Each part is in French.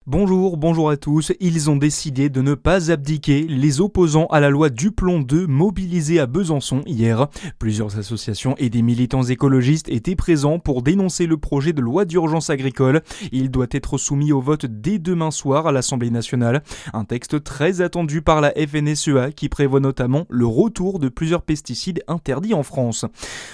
Bonjour à tous. Ils ont décidé de ne pas abdiquer, les opposants à la loi Duplon 2 mobilisés à Besançon hier. Plusieurs associations et des militants écologistes étaient présents pour dénoncer le projet de loi d'urgence agricole. Il doit être soumis au vote dès demain soir à l'Assemblée nationale. Un texte très attendu par la FNSEA qui prévoit notamment le retour de plusieurs pesticides interdits en France.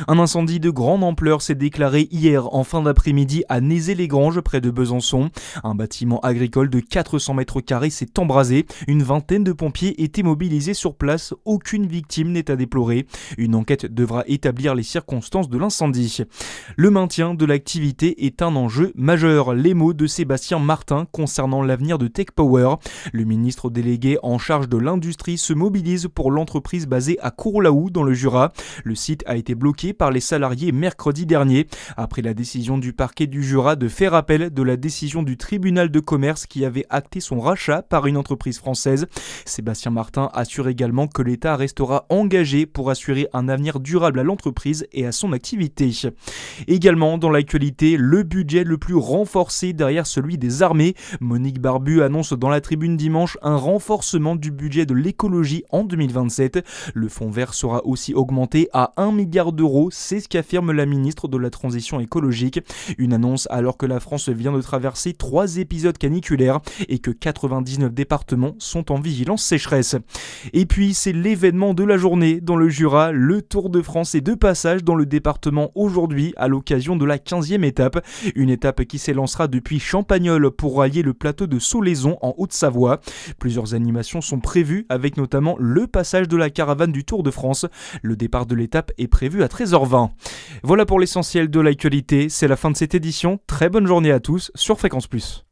Un incendie de grande ampleur s'est déclaré hier en fin d'après-midi à Nézé-les-Granges près de Besançon. Un bâtiment agricole de 400 mètres carrés s'est embrasé. Une vingtaine de pompiers étaient mobilisés sur place. Aucune victime n'est à déplorer. Une enquête devra établir les circonstances de l'incendie. Le maintien de l'activité est un enjeu majeur. Les mots de Sébastien Martin concernant l'avenir de Tech Power. Le ministre délégué en charge de l'industrie se mobilise pour l'entreprise basée à Courlaoux dans le Jura. Le site a été bloqué par les salariés mercredi dernier après la décision du parquet du Jura de faire appel de la décision du tribunal de commerce qui avait acté son rachat par une entreprise française. Sébastien Martin assure également que l'État restera engagé pour assurer un avenir durable à l'entreprise et à son activité. Également dans l'actualité, le budget le plus renforcé derrière celui des armées. Monique Barbu annonce dans la tribune dimanche un renforcement du budget de l'écologie en 2027. Le fonds vert sera aussi augmenté à 1 milliard d'euros, c'est ce qu'affirme la ministre de la Transition écologique. Une annonce alors que la France vient de traverser 3 épisodes caniculaires et que 99 départements sont en vigilance sécheresse. Et puis c'est l'événement de la journée dans le Jura, le Tour de France est de passage dans le département aujourd'hui à l'occasion de la 15e étape. Une étape qui s'élancera depuis Champagnole pour rallier le plateau de Solaizon en Haute-Savoie. Plusieurs animations sont prévues avec notamment le passage de la caravane du Tour de France. Le départ de l'étape est prévu à 13h20. Voilà pour l'essentiel de l'actualité, c'est la fin de cette édition. Très bonne journée à tous sur Fréquence Plus.